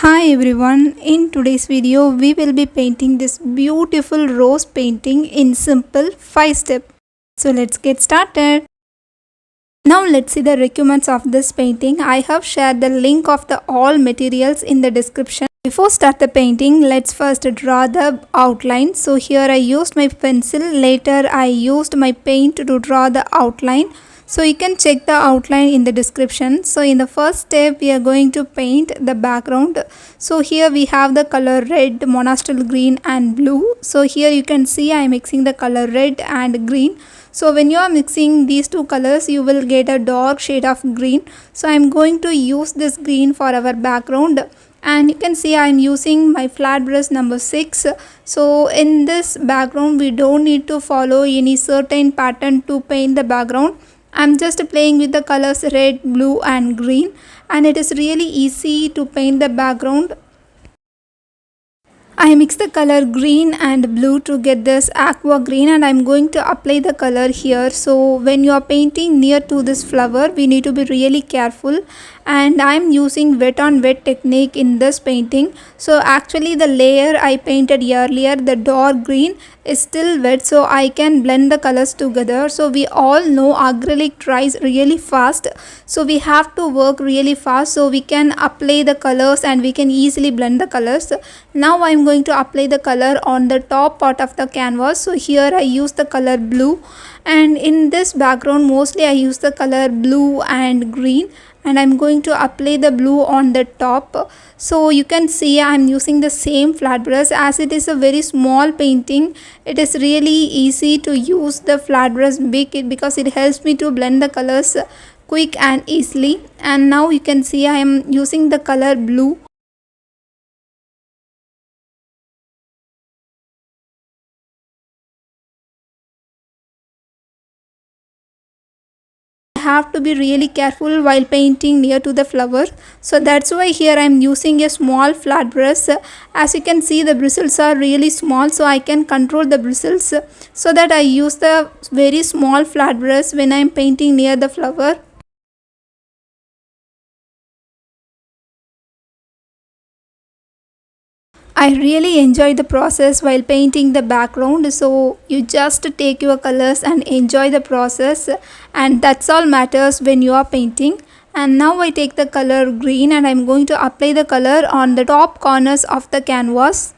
Hi everyone, in today's video we will be painting this beautiful rose painting in simple 5 steps. So let's get started. Now let's see the requirements of this painting. I have shared the link of the all materials in the description. Before start the painting, let's first draw the outline. So here I used my pencil, later I used my paint to draw the outline. So you can check the outline in the description. So in the first step we are going to paint the background. So here we have the color red, monastal green and blue. So here you can see I am mixing the color red and green. So when you are mixing these two colors you will get a dark shade of green. So I am going to use this green for our background. And you can see I am using my flat brush number 6. So in this background we don't need to follow any certain pattern to paint the background. I'm just playing with the colors red, blue and green, and it is really easy to paint the background. I mix the color green and blue to get this aqua green, and I'm going to apply the color here. So when you are painting near to this flower we need to be really careful, and I'm using wet on wet technique in this painting. So actually the layer I painted earlier, the dark green, is still wet, so I can blend the colors together. So we all know acrylic dries really fast, so we have to work really fast so we can apply the colors and we can easily blend the colors. Now I'm going to apply the color on the top part of the canvas. So here I use the color blue, and in this background mostly I use the color blue and green, and I'm going to apply the blue on the top. So you can see I'm using the same flat brush. As it is a very small painting, it is really easy to use the flat brush big because it helps me to blend the colors quick and easily. And now you can see I am using the color blue. Have to be really careful while painting near to the flower, so that's why here I am using a small flat brush. As you can see the bristles are really small, so I can control the bristles, so that I use the very small flat brush when I am painting near the flower. I really enjoy the process while painting the background. So you just take your colors and enjoy the process, and that's all matters when you are painting. And now I take the color green and I'm going to apply the color on the top corners of the canvas.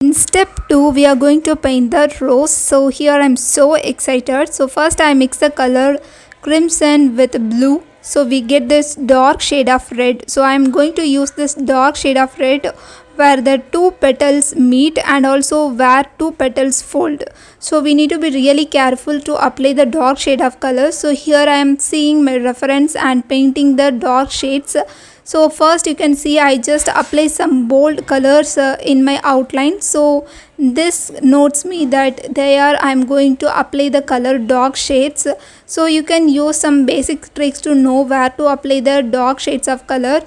In step 2 we are going to paint the rose. So here I'm so excited. So first I mix the color crimson with blue, so we get this dark shade of red. So I'm going to use this dark shade of red where the two petals meet and also where two petals fold. So we need to be really careful to apply the dark shade of color. So here I am seeing my reference and painting the dark shades. So first you can see I just apply some bold colors in my outline. So this notes me that there I am going to apply the color dark shades. So you can use some basic tricks to know where to apply the dark shades of color.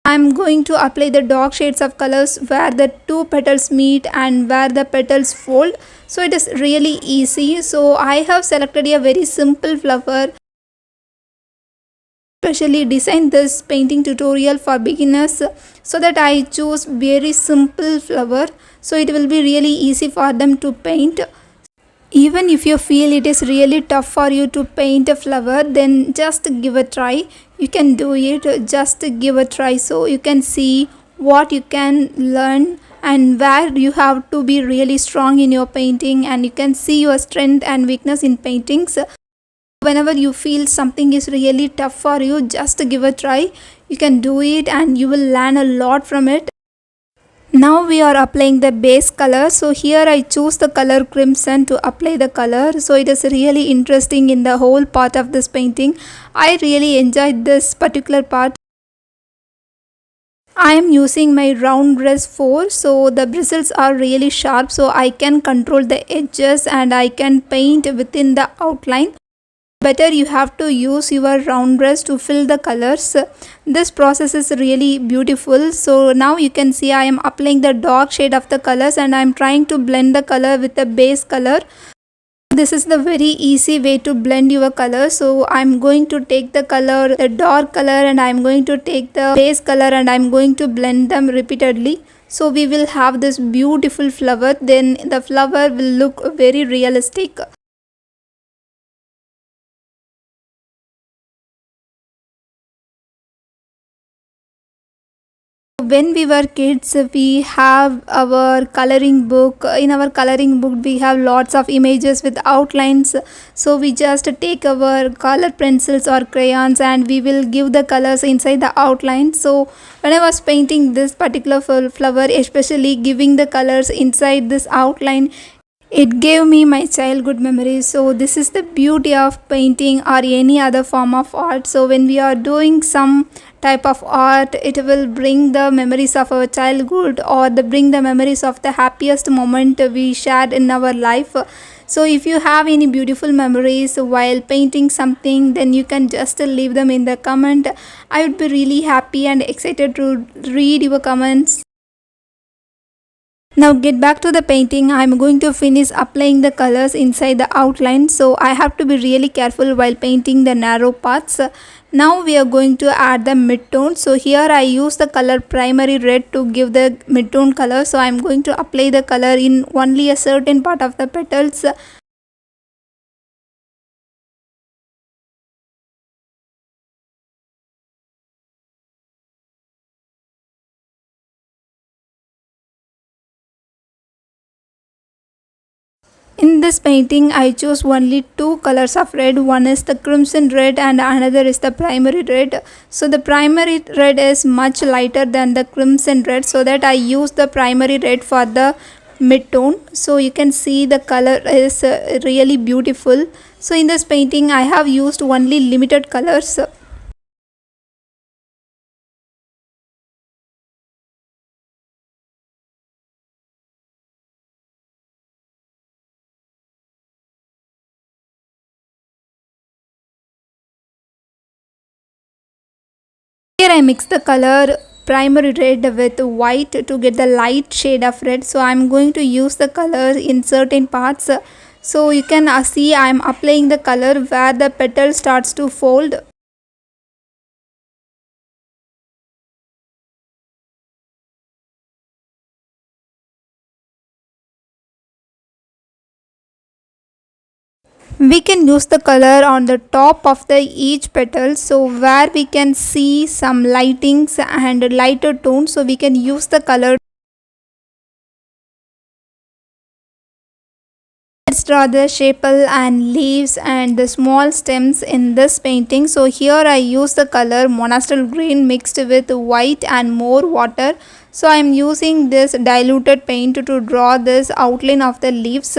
I am going to apply the dark shades of colors where the two petals meet and where the petals fold. So it is really easy. So I have selected a very simple flower. Especially designed this painting tutorial for beginners, so that I choose very simple flower, so it will be really easy for them to paint. Even if you feel it is really tough for you to paint a flower, then just give a try. You can do it, just give a try, so you can see what you can learn and where you have to be really strong in your painting, and you can see your strength and weakness in paintings. Whenever you feel something is really tough for you, just give a try. You can do it and you will learn a lot from it. Now we are applying the base color. So here I choose the color crimson to apply the color. So it is really interesting in the whole part of this painting. I really enjoyed this particular part. I am using my round brush 4, so the bristles are really sharp, so I can control the edges and I can paint within the outline. Better you have to use your round brush to fill the colors. This process is really beautiful. So now you can see I am applying the dark shade of the colors and I am trying to blend the color with the base color. This is the very easy way to blend your color. So I'm going to take the color, the dark color, and I'm going to take the base color, and I'm going to blend them repeatedly. So we will have this beautiful flower. Then the flower will look very realistic. When we were kids, we have our coloring book. In our coloring book, we have lots of images with outlines. So we just take our color pencils or crayons and we will give the colors inside the outline. So when I was painting this particular flower, especially giving the colors inside this outline, it gave me my childhood memories. So this is the beauty of painting or any other form of art. So when we are doing some type of art, it will bring the memories of our childhood, or bring the memories of the happiest moment we shared in our life. So if you have any beautiful memories while painting something, then you can just leave them in the comment. I would be really happy and excited to read your comments. Now get back to the painting. I'm going to finish applying the colors inside the outline. So I have to be really careful while painting the narrow parts. Now we are going to add the mid-tone. So here I use the color primary red to give the mid-tone color. So I'm going to apply the color in only a certain part of the petals. In this painting, I chose only two colors of red. One is the crimson red and another is the primary red. So the primary red is much lighter than the crimson red, so that I use the primary red for the mid-tone. So you can see the color is really beautiful. So in this painting, I have used only limited colors. Here I mix the color primary red with white to get the light shade of red. So I'm going to use the color in certain parts. So you can see I'm applying the color where the petal starts to fold. We can use the color on the top of the each petal, so where we can see some lightings and lighter tones, so we can use the color. Let's draw the sepal and leaves and the small stems in this painting. So here I use the color monastal green mixed with white and more water. So I am using this diluted paint to draw this outline of the leaves.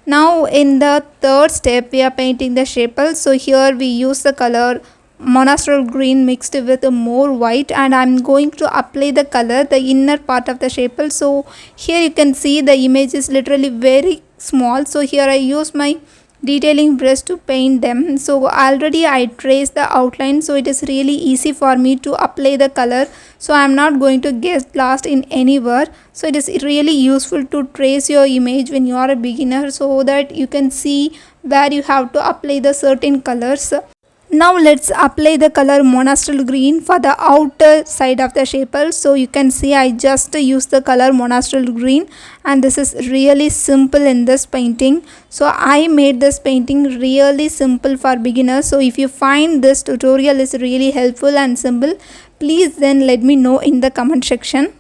Now in the third step we are painting the sepal. So here we use the color monastal green mixed with more white, and I'm going to apply the color the inner part of the sepal. So here you can see the image is literally very small, so here I use my detailing brush to paint them. So already I traced the outline, so it is really easy for me to apply the color, so I am not going to get lost in anywhere. So it is really useful to trace your image when you are a beginner, so that you can see where you have to apply the certain colors. Now let's apply the color monastal green for the outer side of the sepal. So you can see I just use the color monastal green, and this is really simple in this painting. So I made this painting really simple for beginners. So if you find this tutorial is really helpful and simple, please then let me know in the comment section.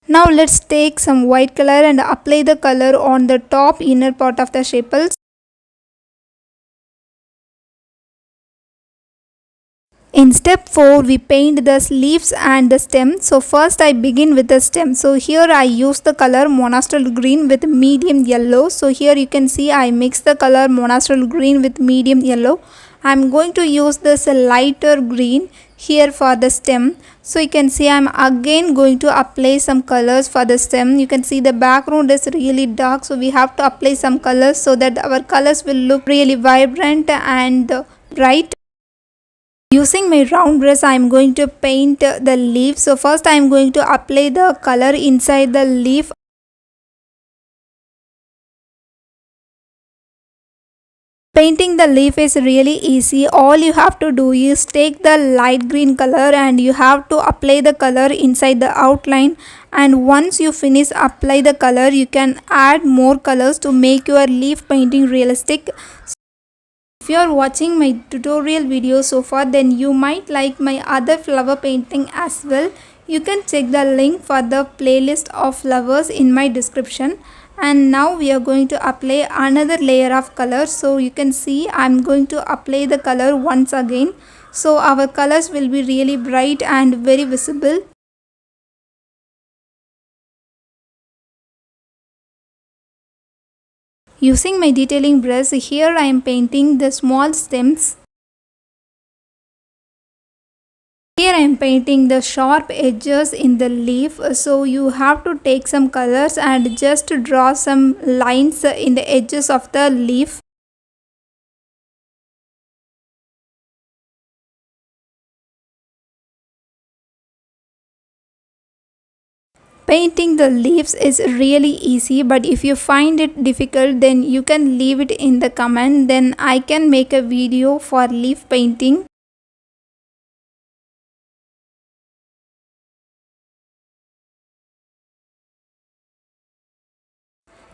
Now let's take some white color and apply the color on the top inner part of the sepals. In step 4, we paint the leaves and the stem. So first I begin with the stem. So here I use the color monastal green with medium yellow. So here you can see I mix the color monastal green with medium yellow. I am going to use this lighter green here for the stem. So you can see I am again going to apply some colors for the stem. You can see the background is really dark, so we have to apply some colors so that our colors will look really vibrant and bright. Using my round brush, I am going to paint the leaf. So first I am going to apply the color inside the leaf. Painting the leaf is really easy. All you have to do is take the light green color and you have to apply the color inside the outline, and once you finish apply the color you can add more colors to make your leaf painting realistic. If you are watching my tutorial video so far, then you might like my other flower painting as well. You can check the link for the playlist of flowers in my description. And now we are going to apply another layer of color. So you can see I'm going to apply the color once again. So our colors will be really bright and very visible. Using my detailing brush, here I am painting the small stems. Here I am painting the sharp edges in the leaf, so you have to take some colors and just draw some lines in the edges of the leaf. Painting the leaves is really easy, but if you find it difficult then you can leave it in the comment, then I can make a video for leaf painting.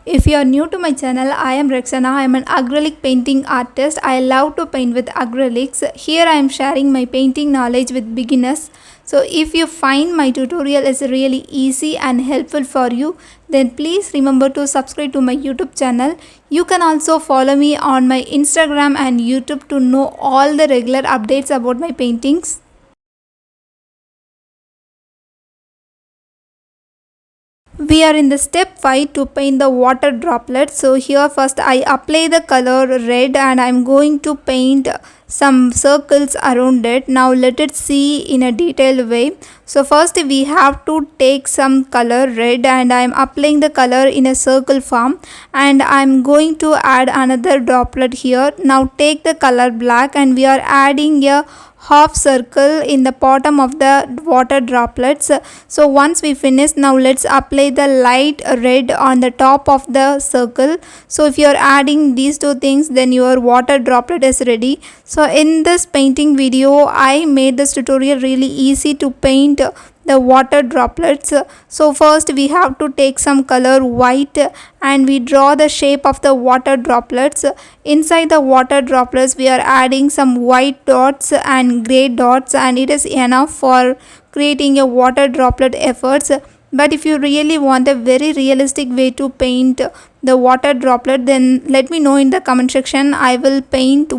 If you are new to my channel, I am Rexana. I am an acrylic painting artist. I love to paint with acrylics. Here I am sharing my painting knowledge with beginners. So if you find my tutorial is really easy and helpful for you, then please remember to subscribe to my YouTube channel. You can also follow me on my Instagram and YouTube to know all the regular updates about my paintings. We are in the step 5 to paint the water droplets. So here first I apply the color red and I am going to paint some circles around it. Now let it see in a detailed way. So first we have to take some color red and I am applying the color in a circle form, and I am going to add another droplet here. Now take the color black and we are adding a half circle in the bottom of the water droplets. So once we finish, now let's apply the light red on the top of the circle. So if you are adding these two things, then your water droplet is ready. So in this painting video I made this tutorial really easy to paint the water droplets. So first we have to take some color white and we draw the shape of the water droplets. Inside the water droplets we are adding some white dots and gray dots, and it is enough for creating a water droplet efforts. But if you really want a very realistic way to paint the water droplet, then let me know in the comment section. I will paint.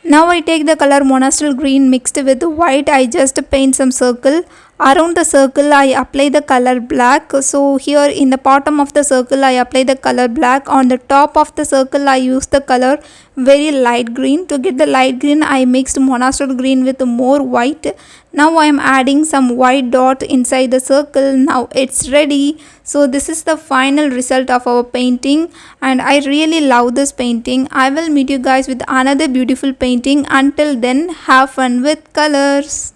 Now I take the color monastal green mixed with white. I just paint some circle. Around the circle I apply the color black. So here in the bottom of the circle I apply the color black. On the top of the circle I use the color very light green. To get the light green I mixed monastal green with more white. Now I am adding some white dot inside the circle. Now it's ready. So this is the final result of our painting, and I really love this painting. I will meet you guys with another beautiful painting. Until then, have fun with colors.